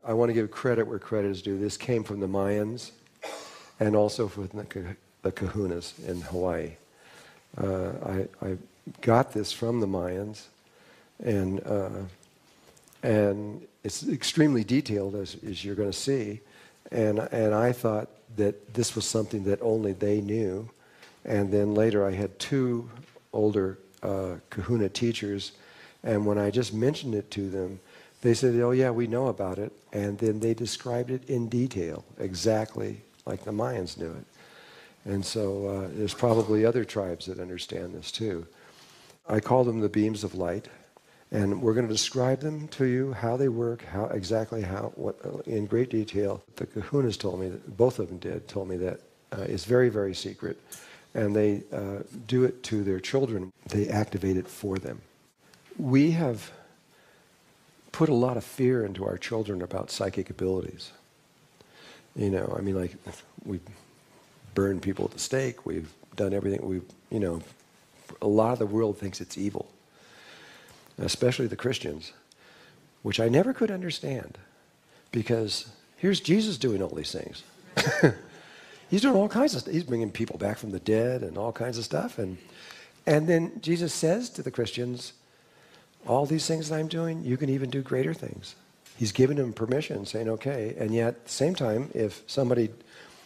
I want to give credit where credit is due. This came from the Mayans and also from the kahunas in Hawaii. I got this from the Mayans, and it's extremely detailed, as you're going to see. And I thought that this was something that only they knew. And then later I had two older kahuna teachers, and when I just mentioned it to them, they said, oh yeah, we know about it. And then they described it in detail, exactly like the Mayans knew it. And so there's probably other tribes that understand this too. I call them the beams of light. And we're going to describe them to you, how they work, what, in great detail. The kahunas told me, both of them told me that it's very, very secret. And they do it to their children. They activate it for them. We have put a lot of fear into our children about psychic abilities. You know, I mean, like, we've burned people at the stake, we've done everything, a lot of the world thinks it's evil, especially the Christians, which I never could understand, because here's Jesus doing all these things. He's doing all kinds of stuff. He's bringing people back from the dead and all kinds of stuff. And then Jesus says to the Christians, all these things that I'm doing, you can even do greater things. He's giving them permission, saying, okay. And yet, at the same time, if somebody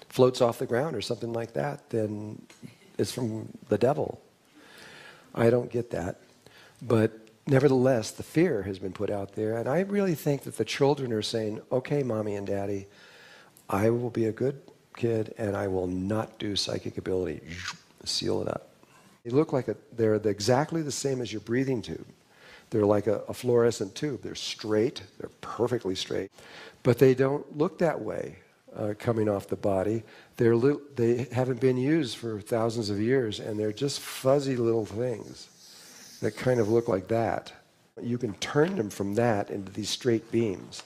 floats off the ground or something like that, then it's from the devil. I don't get that. But nevertheless, the fear has been put out there. And I really think that the children are saying, okay, mommy and daddy, I will be a good kid and I will not do psychic ability. Seal it up. They look like they're exactly the same as your breathing tube. They're like a fluorescent tube. They're straight. They're perfectly straight. But they don't look that way coming off the body. They haven't been used for thousands of years, and they're just fuzzy little things that kind of look like that. You can turn them from that into these straight beams.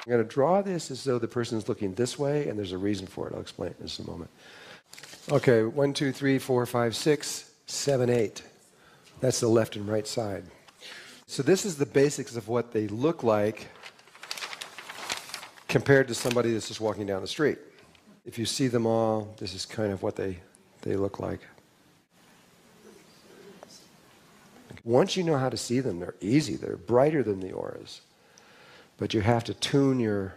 I'm going to draw this as though the person is looking this way, and there's a reason for it. I'll explain it in just a moment. Okay, 1, 2, 3, 4, 5, 6, 7, 8. That's the left and right side. So this is the basics of what they look like compared to somebody that's just walking down the street. If you see them all, this is kind of what they look like. Once you know how to see them, they're easy. They're brighter than the auras. But you have to tune your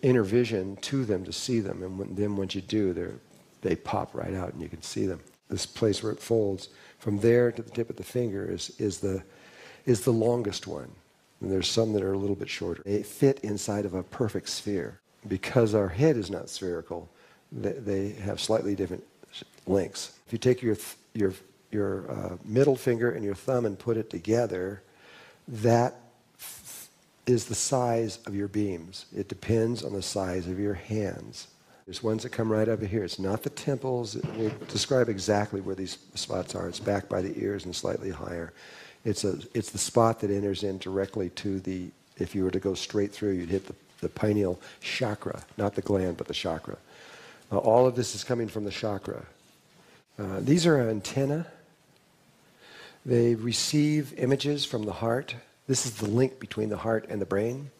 inner vision to them to see them. And then once you do, they pop right out and you can see them. This place where it folds, from there to the tip of the finger is the longest one. And there's some that are a little bit shorter. They fit inside of a perfect sphere. Because our head is not spherical, they have slightly different lengths. If you take your middle finger and your thumb and put it together, that is the size of your beams. It depends on the size of your hands. There's ones that come right over here. It's not the temples. We'll describe exactly where these spots are. It's back by the ears and slightly higher. It's the spot that enters in directly to the, if you were to go straight through, you'd hit the pineal chakra, not the gland, but the chakra. All of this is coming from the chakra. These are antennae. They receive images from the heart. This is the link between the heart and the brain.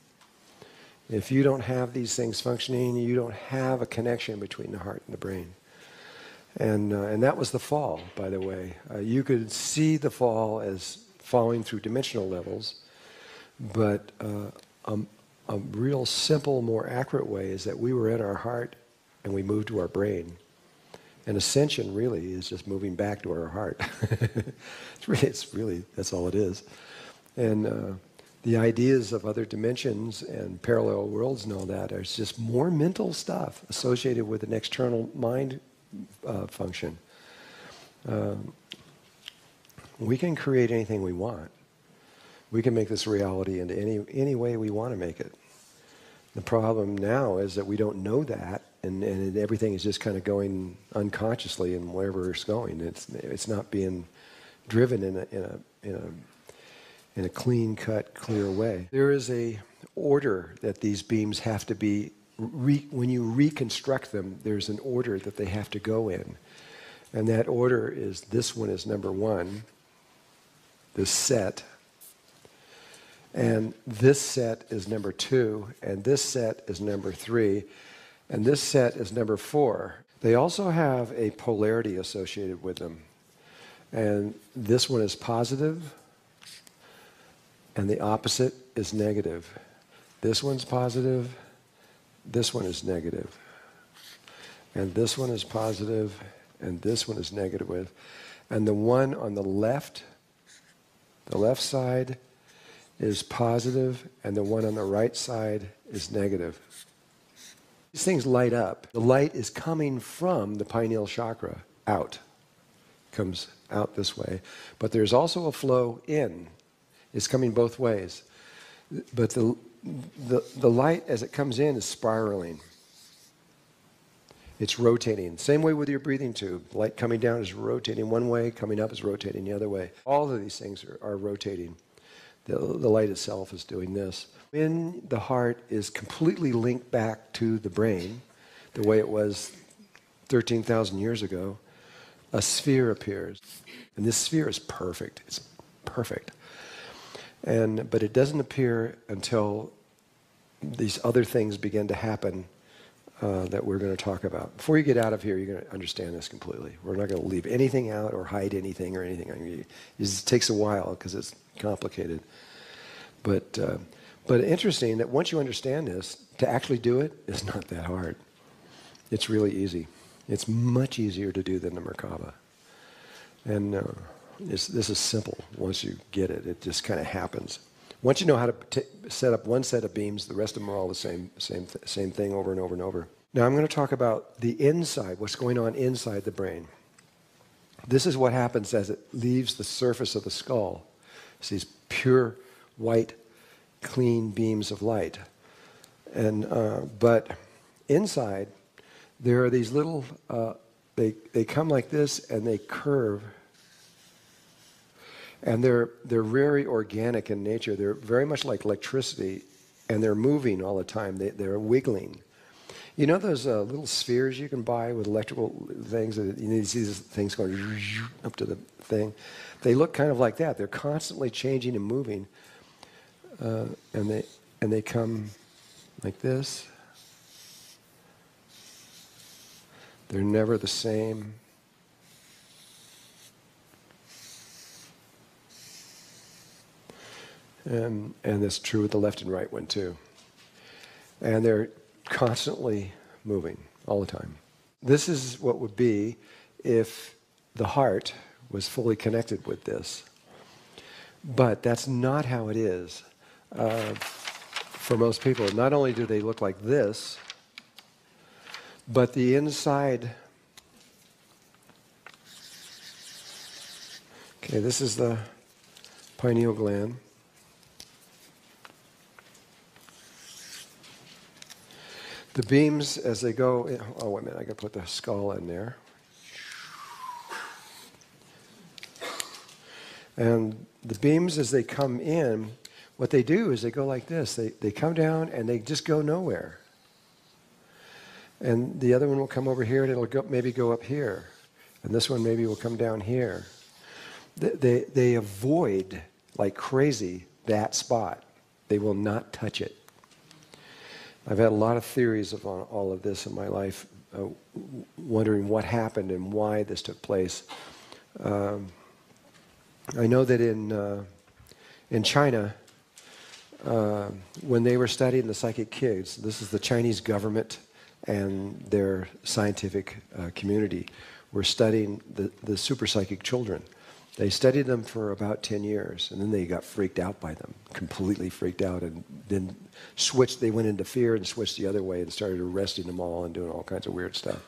If you don't have these things functioning, you don't have a connection between the heart and the brain. And that was the fall, by the way. You could see the fall as falling through dimensional levels, but a real simple, more accurate way is that we were in our heart and we moved to our brain. And ascension really is just moving back to our heart. It's really, that's all it is. And the ideas of other dimensions and parallel worlds and all that are just more mental stuff associated with an external mind function. We can create anything we want. We can make this reality into any way we want to make it. The problem now is that we don't know that, and everything is just kind of going unconsciously and wherever it's going. It's not being driven in a clean-cut, clear way. There is a order that these beams have to be, when you reconstruct them, there's an order that they have to go in. And that order is, this one is number 1, this set. And this set is number 2, and this set is number 3, and this set is number 4. They also have a polarity associated with them. And this one is positive, and the opposite is negative. This one's positive, this one is negative. And this one is positive, and this one is negative. And the one on the left side, is positive, and the one on the right side is negative. These things light up. The light is coming from the pineal chakra out. Comes out this way. But there's also a flow in. It's coming both ways. But the light as it comes in is spiraling. It's rotating. Same way with your breathing tube. Light coming down is rotating one way, coming up is rotating the other way. All of these things are rotating. The light itself is doing this. When the heart is completely linked back to the brain, the way it was 13,000 years ago, a sphere appears. And this sphere is perfect. It's perfect. But it doesn't appear until these other things begin to happen that we're going to talk about. Before you get out of here, you're going to understand this completely. We're not going to leave anything out or hide anything or anything. I mean, it takes a while because it's complicated. But interesting that once you understand this, to actually do it is not that hard. It's really easy. It's much easier to do than the Merkaba. And this is simple. Once you get it, it just kind of happens. Once you know how to set up one set of beams, the rest of them are all the same thing over and over and over. Now I'm going to talk about the inside, what's going on inside the brain. This is what happens as it leaves the surface of the skull. It's these pure, white, clean beams of light. But inside, there are these little, they come like this and they curve. And they're very organic in nature. They're very much like electricity, and they're moving all the time. They're wiggling. You know those little spheres you can buy with electrical things? You see these things going up to the thing. They look kind of like that. They're constantly changing and moving, and they come like this. They're never the same. And it's true with the left and right one too. And they're constantly moving all the time. This is what would be if the heart was fully connected with this. But that's not how it is for most people. Not only do they look like this, but the inside... Okay, this is the pineal gland. The beams, as they go, oh wait a minute, I got to put the skull in there. And the beams, as they come in, what they do is they go like this. They come down and they just go nowhere. And the other one will come over here and it'll maybe go up here. And this one maybe will come down here. They avoid, like crazy, that spot. They will not touch it. I've had a lot of theories of all of this in my life, wondering what happened and why this took place. I know that in China, when they were studying the psychic kids, this is the Chinese government and their scientific community, were studying the super psychic children. They studied them for about 10 years, and then they got freaked out by them, completely freaked out, and then they went into fear and switched the other way and started arresting them all and doing all kinds of weird stuff.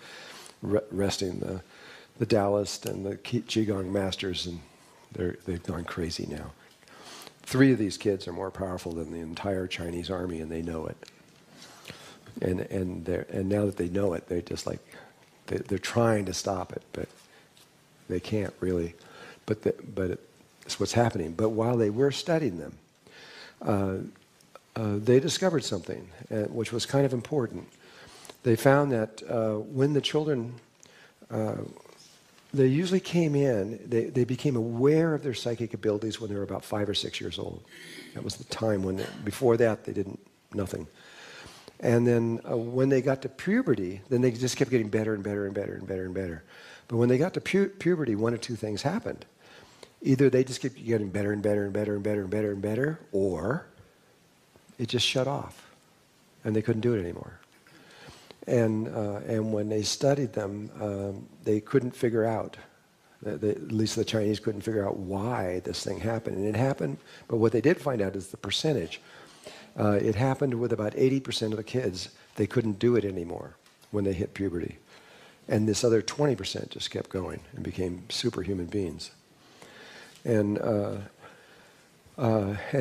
Arresting the Taoists and the Qigong masters, and they've gone crazy now. 3 of these kids are more powerful than the entire Chinese army, and they know it. And now that they know it, they're just like, they're trying to stop it, but they can't really. But it's what's happening. But while they were studying them, they discovered something, which was kind of important. They found that when the children they usually came in, they became aware of their psychic abilities when they were about 5 or 6 years old. That was the time when, before that, they didn't, nothing. And then when they got to puberty, then they just kept getting better and better and better and better and better. But when they got to puberty, one of two things happened. Either they just kept getting better and better and better and better and better and better, or it just shut off, and they couldn't do it anymore. And when they studied them, they couldn't figure out, at least the Chinese couldn't figure out why this thing happened. And it happened, but what they did find out is the percentage. It happened with about 80% of the kids. They couldn't do it anymore when they hit puberty. And this other 20% just kept going and became superhuman beings. And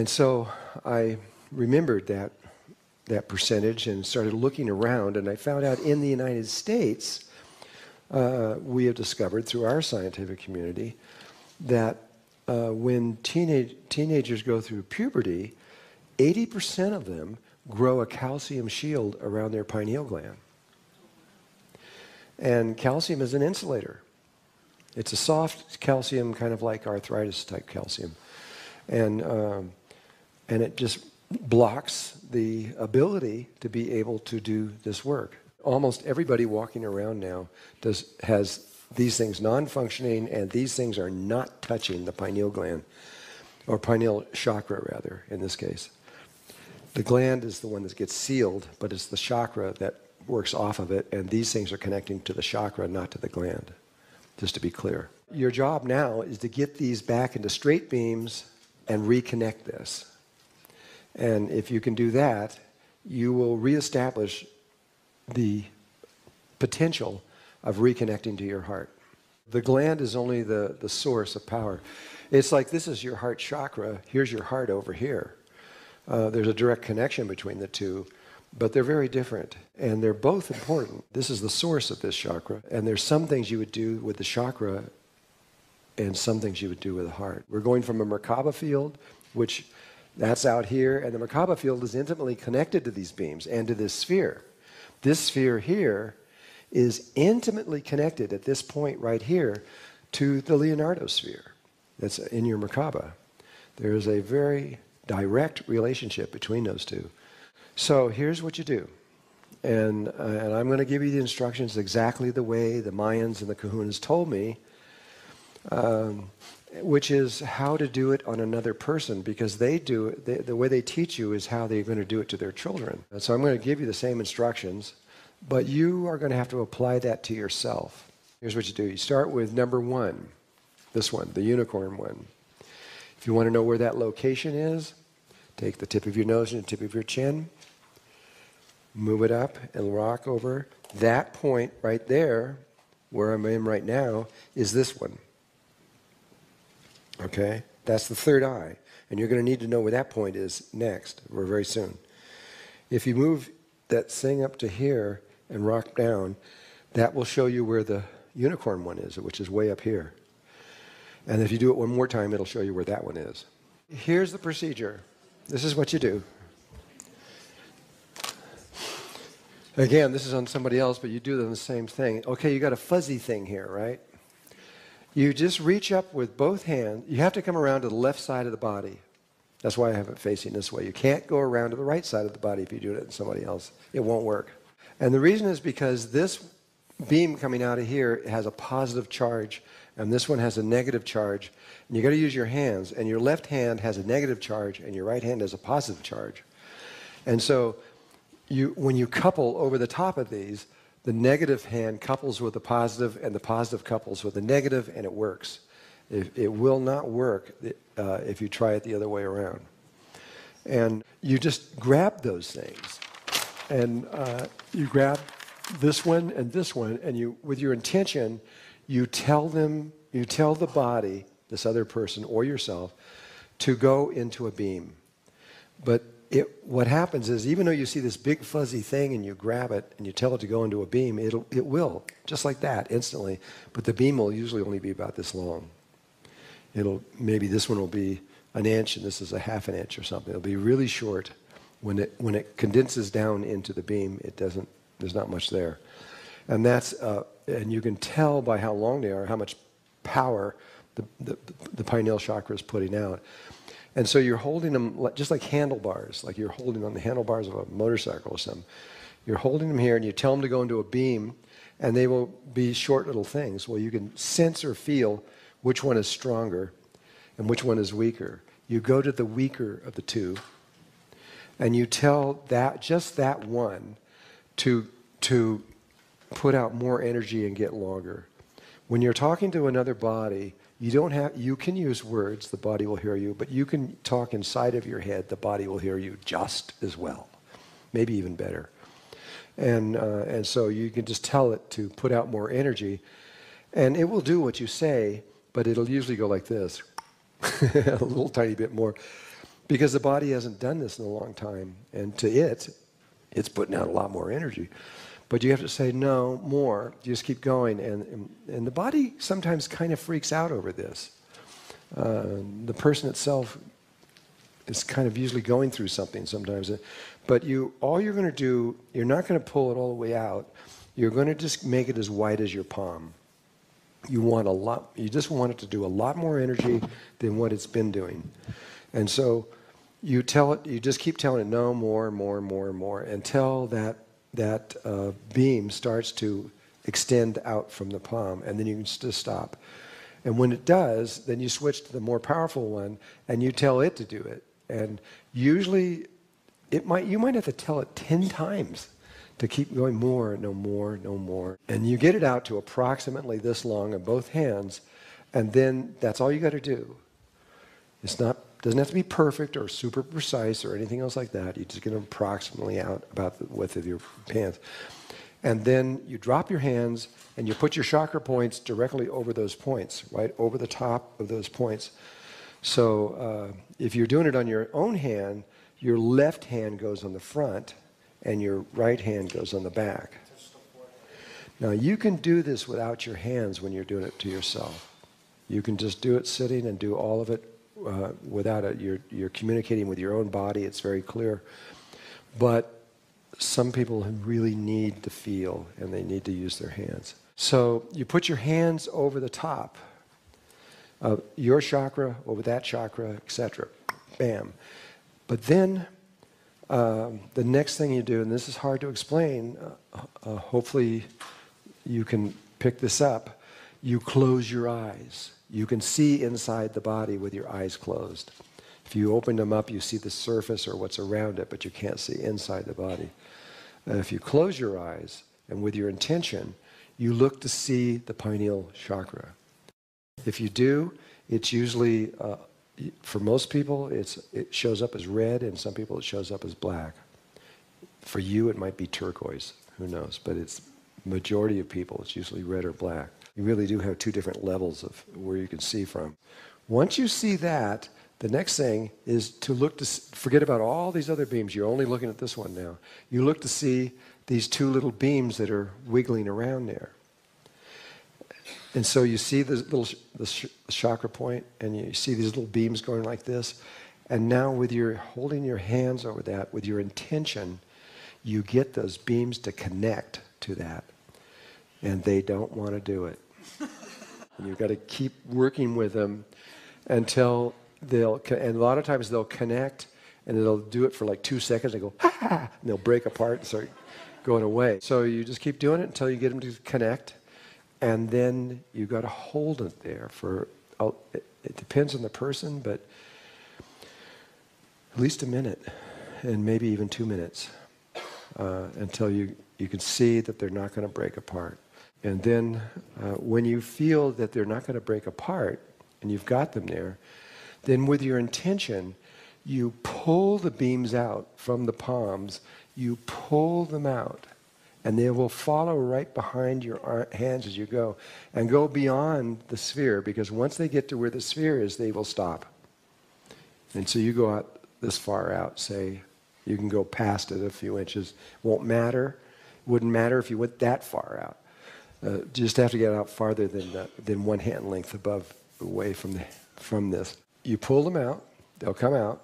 so I remembered that percentage and started looking around, and I found out in the United States, we have discovered through our scientific community that when teenagers go through puberty, 80% of them grow a calcium shield around their pineal gland. And calcium is an insulator. It's a soft calcium, kind of like arthritis type calcium. And it just blocks the ability to be able to do this work. Almost everybody walking around now has these things non-functioning, and these things are not touching the pineal gland, or pineal chakra rather, in this case. The gland is the one that gets sealed, but it's the chakra that works off of it, and these things are connecting to the chakra, not to the gland, just to be clear. Your job now is to get these back into straight beams and reconnect this. And if you can do that, you will reestablish the potential of reconnecting to your heart. The gland is only the source of power. It's like this is your heart chakra, here's your heart over here. There's a direct connection between the two, but they're very different, and they're both important. This is the source of this chakra, and there's some things you would do with the chakra and some things you would do with the heart. We're going from a Merkaba field, which that's out here, and the Merkaba field is intimately connected to these beams and to this sphere. This sphere here is intimately connected at this point right here to the Leonardo sphere that's in your Merkaba. There is a very direct relationship between those two. So here's what you do. And I'm going to give you the instructions exactly the way the Mayans and the Kahunas told me, which is how to do it on another person, because they do it, the way they teach you is how they're going to do it to their children. And so I'm going to give you the same instructions, but you are going to have to apply that to yourself. Here's what you do. You start with number 1, this one, the unicorn one. If you want to know where that location is, take the tip of your nose and the tip of your chin, move it up and rock over. That point right there, where I'm in right now, is this one. Okay? That's the third eye. And you're going to need to know where that point is next, or very soon. If you move that thing up to here and rock down, that will show you where the unicorn one is, which is way up here. And if you do it one more time, it'll show you where that one is. Here's the procedure. This is what you do. Again, this is on somebody else, but you do the same thing. Okay, you got a fuzzy thing here, right? You just reach up with both hands. You have to come around to the left side of the body. That's why I have it facing this way. You can't go around to the right side of the body if you do it in somebody else. It won't work. And the reason is because this beam coming out of here has a positive charge, and this one has a negative charge. And you got to use your hands, and your left hand has a negative charge, and your right hand has a positive charge. And so when you couple over the top of these, the negative hand couples with the positive, and the positive couples with the negative, and it works. It will not work if you try it the other way around. And you just grab those things, and you grab this one, and you, with your intention, you tell the body, this other person or yourself, to go into a beam. But what happens is, even though you see this big fuzzy thing and you grab it and you tell it to go into a beam, it will, just like that, instantly. But the beam will usually only be about this long. Maybe this one will be an inch and this is a half an inch or something. It'll be really short. When it condenses down into the beam, there's not much there. And that's and you can tell by how long they are how much power the pineal chakra is putting out. And so you're holding them just like handlebars, like you're holding on the handlebars of a motorcycle or something. You're holding them here, and you tell them to go into a beam, and they will be short little things. Well, you can sense or feel which one is stronger and which one is weaker. You go to the weaker of the two, and you tell just that one to put out more energy and get longer. When you're talking to another body, you can use words, the body will hear you, but you can talk inside of your head, the body will hear you just as well, maybe even better. And so you can just tell it to put out more energy, and it will do what you say, but it'll usually go like this, a little tiny bit more, because the body hasn't done this in a long time, and to it's putting out a lot more energy. But you have to say, no, more. You just keep going. And the body sometimes kind of freaks out over this. The person itself is kind of usually going through something sometimes. But all you're going to do, you're not going to pull it all the way out. You're going to just make it as wide as your palm. You just want it to do a lot more energy than what it's been doing. And so you just keep telling it, no, more, until that beam starts to extend out from the palm, and then you can just stop. And when it does, then you switch to the more powerful one, and you tell it to do it. And usually, you might have to tell it 10 times to keep going more, no more. And you get it out to approximately this long in both hands, and then that's all you got to do. Doesn't have to be perfect or super precise or anything else like that. You just get them approximately out about the width of your hands. And then you drop your hands and you put your chakra points directly over those points, right over the top of those points. So if you're doing it on your own hand, your left hand goes on the front and your right hand goes on the back. Now you can do this without your hands when you're doing it to yourself. You can just do it sitting and do all of it without it. You're communicating with your own body. It's very clear. But some people really need to feel, and they need to use their hands. So you put your hands over the top of your chakra, over that chakra, etc. Bam. But then the next thing you do, and this is hard to explain, hopefully you can pick this up, you close your eyes. You can see inside the body with your eyes closed. If you open them up, you see the surface or what's around it, but you can't see inside the body. If you close your eyes, and with your intention, you look to see the pineal chakra. If you do, it's usually, for most people, it shows up as red, and some people it shows up as black. For you, it might be turquoise, who knows, but it's majority of people, it's usually red or black. You really do have two different levels of where you can see from. Once you see that, the next thing is to look to forget about all these other beams. You're only looking at this one now. You look to see these two little beams that are wiggling around there. And so you see the chakra point, and you see these little beams going like this. And now with your holding your hands over that, with your intention, you get those beams to connect to that. And they don't want to do it. And you've got to keep working with them until and a lot of times they'll connect, and they'll do it for like 2 seconds. They go, and they'll break apart and start going away. So you just keep doing it until you get them to connect, and then you've got to hold it there for, it depends on the person, but at least a minute, and maybe even 2 minutes, until you can see that they're not going to break apart. And then when you feel that they're not going to break apart, and you've got them there, then with your intention, you pull the beams out from the palms, you pull them out, and they will follow right behind your hands as you go, and go beyond the sphere, because once they get to where the sphere is, they will stop. And so you go out this far out, say, you can go past it a few inches. Won't matter. Wouldn't matter if you went that far out. Just have to get out farther than 1 hand length away from this. You pull them out, they'll come out.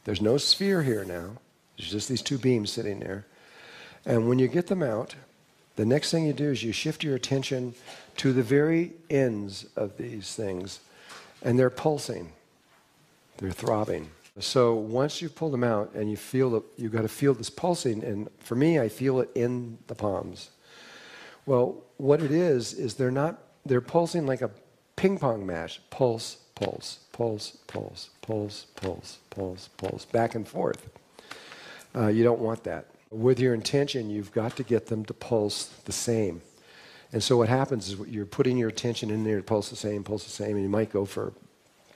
There's no sphere here now. There's just these two beams sitting there. And when you get them out, The next thing you do is you shift your attention to the very ends of these things, and they're pulsing. They're throbbing. So once you pull them out and you feel you've got to feel this pulsing, and for me, I feel it in the palms. Well, what it is they're pulsing like a ping pong match. Pulse, pulse, pulse, pulse, pulse, pulse, pulse, pulse, back and forth. You don't want that. With your intention, you've got to get them to pulse the same. And so what happens is you're putting your attention in there to pulse the same, and you might go for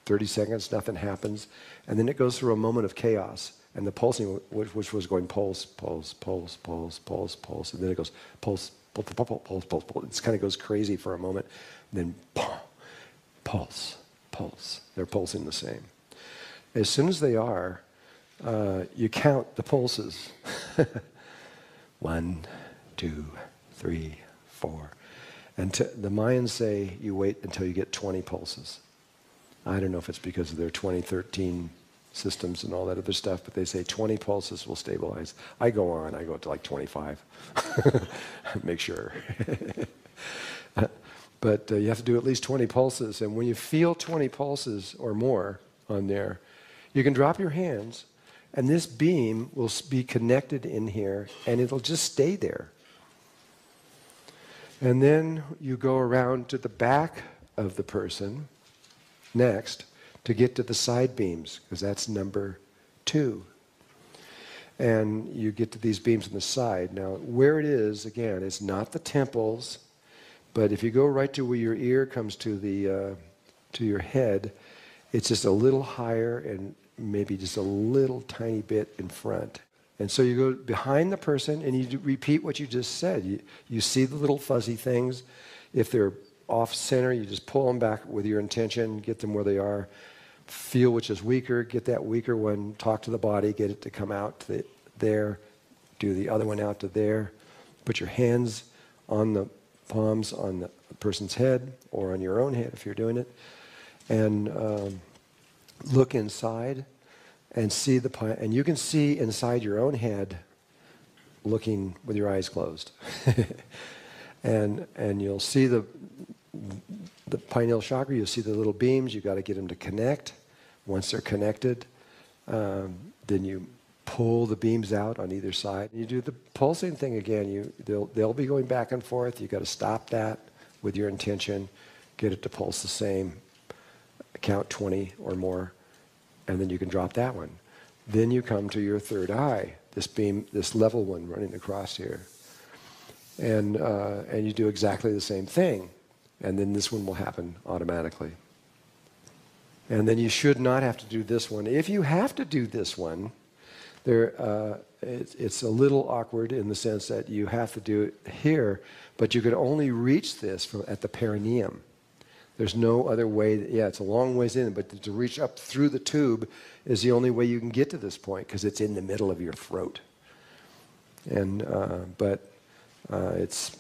30 seconds, nothing happens, and then it goes through a moment of chaos, and the pulsing, which was going pulse, pulse, pulse, pulse, pulse, pulse, and then it goes pulse, pulse, pulse, pulse, pulse, pulse. It kind of goes crazy for a moment, and then pulse, pulse. They're pulsing the same. As soon as they are, you count the pulses. 1, 2, 3, 4. And the Mayans say you wait until you get 20 pulses. I don't know if it's because of their 2013 systems and all that other stuff, but they say 20 pulses will stabilize. I go up to like 25. Make sure. But you have to do at least 20 pulses. And when you feel 20 pulses or more on there, you can drop your hands, and this beam will be connected in here, and it'll just stay there. And then you go around to the back of the person next to get to the side beams, because that's number 2. And you get to these beams on the side. Now, where it is, again, it's not the temples, but if you go right to where your ear comes to your head, it's just a little higher and maybe just a little tiny bit in front. And so you go behind the person and you repeat what you just said. You see the little fuzzy things. If they're off center, you just pull them back with your intention, get them where they are. Feel which is weaker, get that weaker one, talk to the body, get it to come out to there, do the other one out to there. Put your hands on the palms on the person's head or on your own head if you're doing it. And look inside and see and you can see inside your own head looking with your eyes closed. and you'll see the pineal chakra, you'll see the little beams, you've got to get them to connect. Once they're connected, then you pull the beams out on either side. You do the pulsing thing again, they'll be going back and forth, you've got to stop that with your intention, get it to pulse the same, count 20 or more, and then you can drop that one. Then you come to your third eye, this beam, this level one running across here. And you do exactly the same thing. And then this one will happen automatically. And then you should not have to do this one. If you have to do this one, it's a little awkward in the sense that you have to do it here, but you can only reach this at the perineum. There's no other way. It's a long ways in, but to reach up through the tube is the only way you can get to this point because it's in the middle of your throat. And but it's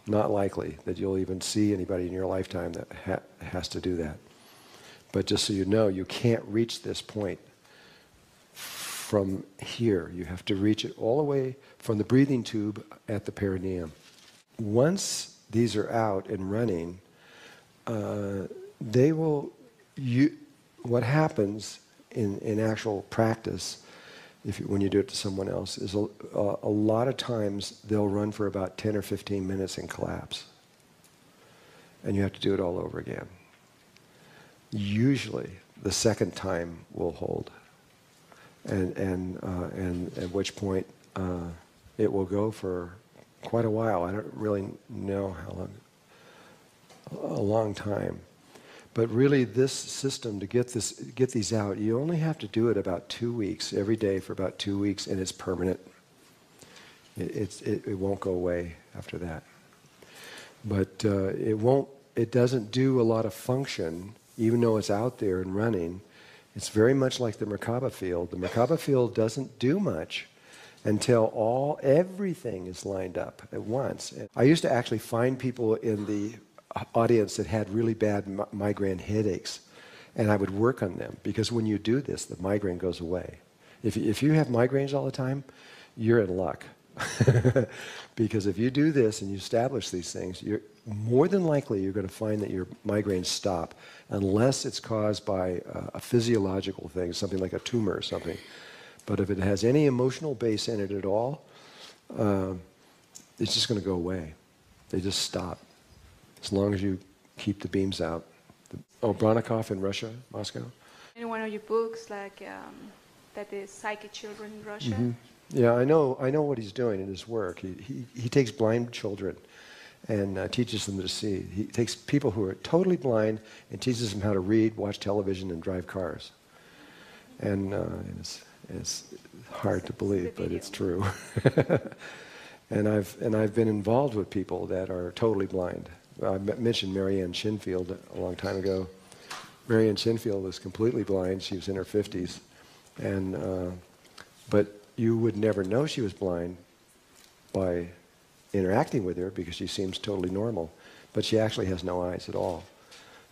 not likely that you'll even see anybody in your lifetime that has to do that. But just so you know, you can't reach this point from here. You have to reach it all the way from the breathing tube at the perineum. Once these are out and running, what happens in actual practice, when you do it to someone else, is a lot of times they'll run for about 10 or 15 minutes and collapse. And you have to do it all over again. Usually, the second time will hold. And at which point, it will go for quite a while. I don't really know how long. A long time. But really this system, to get these out, you only have to do it about 2 weeks, every day for about 2 weeks, and it's permanent. It won't go away after that. But it doesn't do a lot of function, even though it's out there and running. It's very much like the Merkaba field. The Merkaba field doesn't do much until everything is lined up at once. I used to actually find people in the audience that had really bad migraine headaches, and I would work on them, because when you do this, the migraine goes away. If you have migraines all the time, you're in luck. Because if you do this and you establish these things, you're more than likely you're going to find that your migraines stop, unless it's caused by a physiological thing, something like a tumor or something. But if it has any emotional base in it at all, it's just going to go away. They just stop, as long as you keep the beams out. Bronikov in Russia, Moscow. In one of your books, like that is Psychic Children in Russia. Mm-hmm. Yeah, I know what he's doing in his work. He takes blind children and teaches them to see. He takes people who are totally blind and teaches them how to read, watch television, and drive cars. And it's hard to believe, but it's true. And I've been involved with people that are totally blind. I mentioned Marianne Shinfield a long time ago. Marianne Shinfield was completely blind. She was in her 50s, and but you would never know she was blind by interacting with her, because she seems totally normal. But she actually has no eyes at all,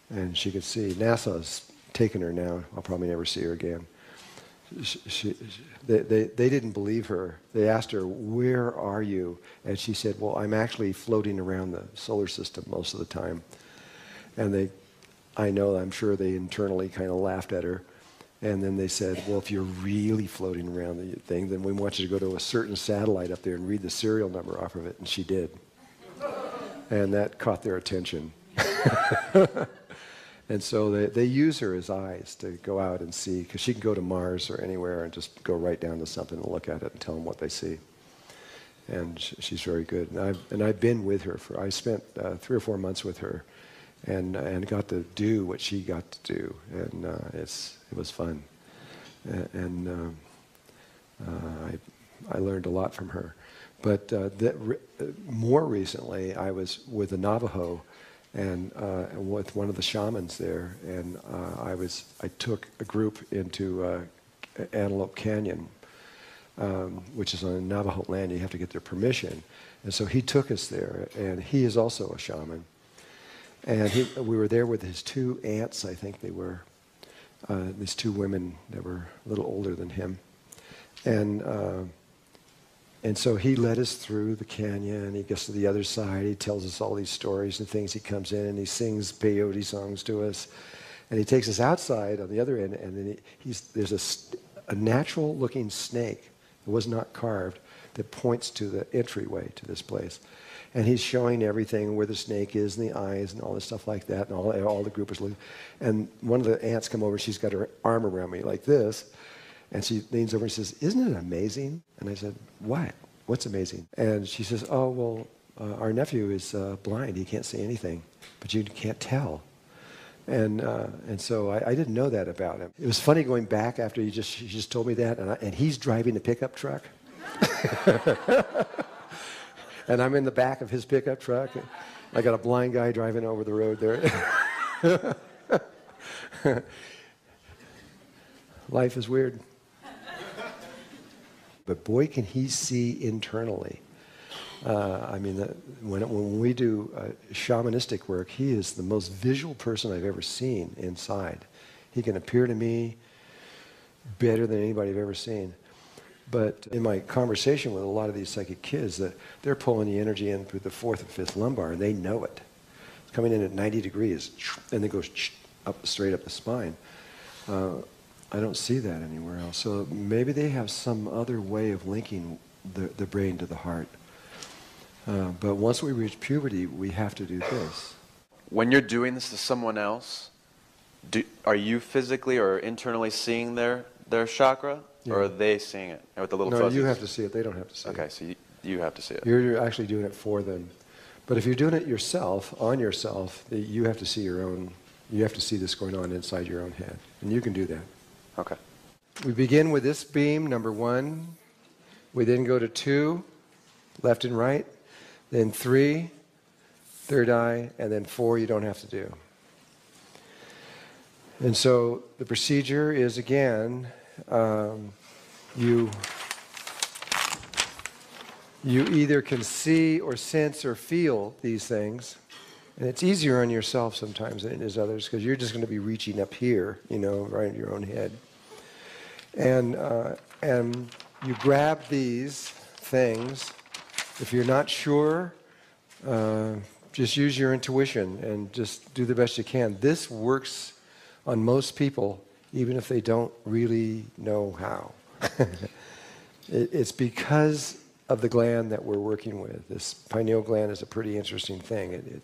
and she could see. NASA's taken her now. I'll probably never see her again. They didn't believe her. They asked her, "Where are you?" And she said, "Well, I'm actually floating around the solar system most of the time." And I'm sure they internally kind of laughed at her. And then they said, "Well, if you're really floating around the thing, then we want you to go to a certain satellite up there and read the serial number off of it." And she did. And that caught their attention. And so they use her as eyes to go out and see, because she can go to Mars or anywhere and just go right down to something and look at it and tell them what they see. And she's very good. And I've been with her I spent 3 or 4 months with her, and got to do what she got to do, and it was fun. And I learned a lot from her. But more recently, I was with the Navajo, and with one of the shamans there, and I took a group into Antelope Canyon, which is on Navajo land. You have to get their permission, and so he took us there, and he is also a shaman. And we were there with his 2 aunts, I think they were, these 2 women that were a little older than him, and so he led us through the canyon. He gets to the other side. He tells us all these stories and things. He comes in and he sings peyote songs to us. And he takes us outside on the other end, and then there's a natural-looking snake that was not carved that points to the entryway to this place. And he's showing everything, where the snake is and the eyes and all this stuff like that. And all the group is looking. And one of the aunts come over. She's got her arm around me like this. And she leans over and says, "Isn't it amazing?" And I said, "What? What's amazing?" And she says, "Oh, well, our nephew is blind. He can't see anything, but you can't tell." And so I didn't know that about him. It was funny going back after she just told me that, and he's driving the pickup truck. And I'm in the back of his pickup truck. I got a blind guy driving over the road there. Life is weird. But boy, can he see internally. When we do shamanistic work, he is the most visual person I've ever seen inside. He can appear to me better than anybody I've ever seen. But in my conversation with a lot of these psychic kids, they're pulling the energy in through the 4th and 5th lumbar, and they know it. It's coming in at 90 degrees, and it goes straight up the spine. I don't see that anywhere else. So maybe they have some other way of linking the brain to the heart. But once we reach puberty, we have to do this. When you're doing this to someone else, are you physically or internally seeing their chakra? Yeah. Or are they seeing it with the little fuzzies? No, you have to see it. They don't have to see it. Okay, so you have to see it. You're actually doing it for them. But if you're doing it yourself, on yourself, you have to see your own. You have to see this going on inside your own head, and you can do that. Okay. We begin with this beam, number 1. We then go to 2, left and right. Then 3, third eye, and then 4 you don't have to do. And so the procedure is, again, you either can see or sense or feel these things. And it's easier on yourself sometimes than it is others, because you're just going to be reaching up here, right in your own head. And you grab these things If you're not sure, just use your intuition and just do the best you can. This works on most people, even if they don't really know how. It's because of the gland that we're working with. This pineal gland is a pretty interesting thing.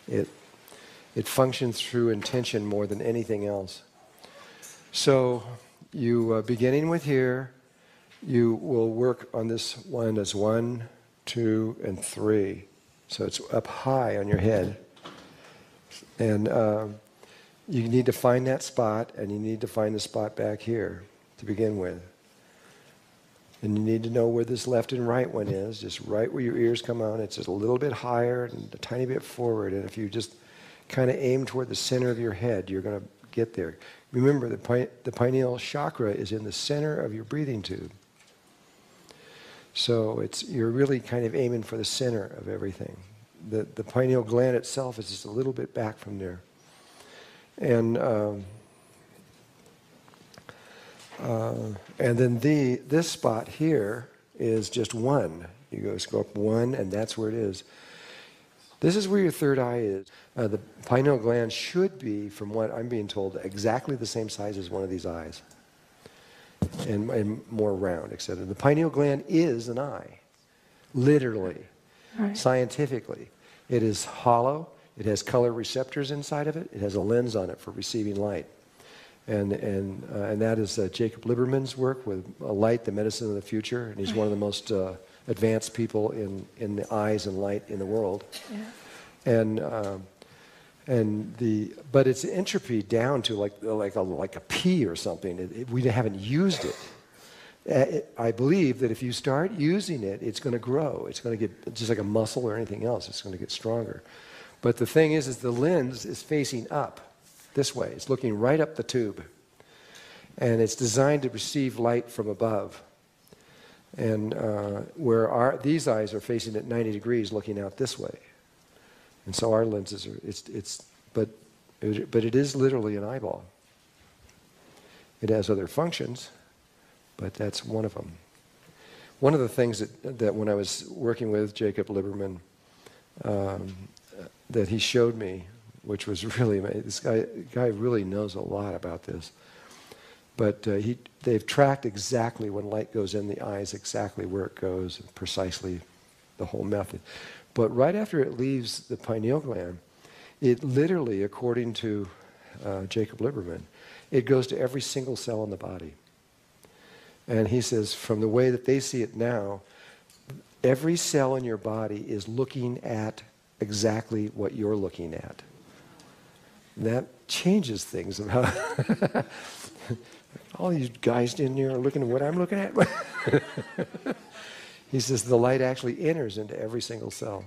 It functions through intention more than anything else. So you, beginning with here, you will work on this one as 1, 2, and 3. So it's up high on your head. And you need to find that spot, and you need to find the spot back here to begin with. And you need to know where this left and right one is, just right where your ears come out. It's just a little bit higher and a tiny bit forward. And if you just kind of aim toward the center of your head, you're going to get there. Remember, the pineal chakra is in the center of your breathing tube. So you're really kind of aiming for the center of everything. The pineal gland itself is just a little bit back from there. And then this spot here is just 1. You go up 1, and that's where it is. This is where your third eye is. The pineal gland should be, from what I'm being told, exactly the same size as one of these eyes, and more round, etc. The pineal gland is an eye, literally, Right. scientifically. It is hollow. It has color receptors inside of it. It has a lens on it for receiving light. And that is Jacob Liberman's work with light, the medicine of the future. And he's one of the most advanced people in the eyes and light in the world. Yeah. But it's entropy down to like a pea or something. We haven't used it. I believe that if you start using it, it's going to grow. It's going to get, just like a muscle or anything else, it's going to get stronger. But the thing is the lens is facing up this way. It's looking right up the tube. And it's designed to receive light from above. And where these eyes are facing at 90 degrees looking out this way. And so our lenses are, but it is literally an eyeball. It has other functions, but that's one of them. One of the things that when I was working with Jacob Liberman, that he showed me, which was really amazing. This guy really knows a lot about this. But they've tracked exactly when light goes in the eyes, exactly where it goes, and precisely the whole method. But right after it leaves the pineal gland, it literally, according to Jacob Liberman, it goes to every single cell in the body. And he says, from the way that they see it now, every cell in your body is looking at exactly what you're looking at. That changes things about all these guys in here are looking at what I'm looking at. He says the light actually enters into every single cell.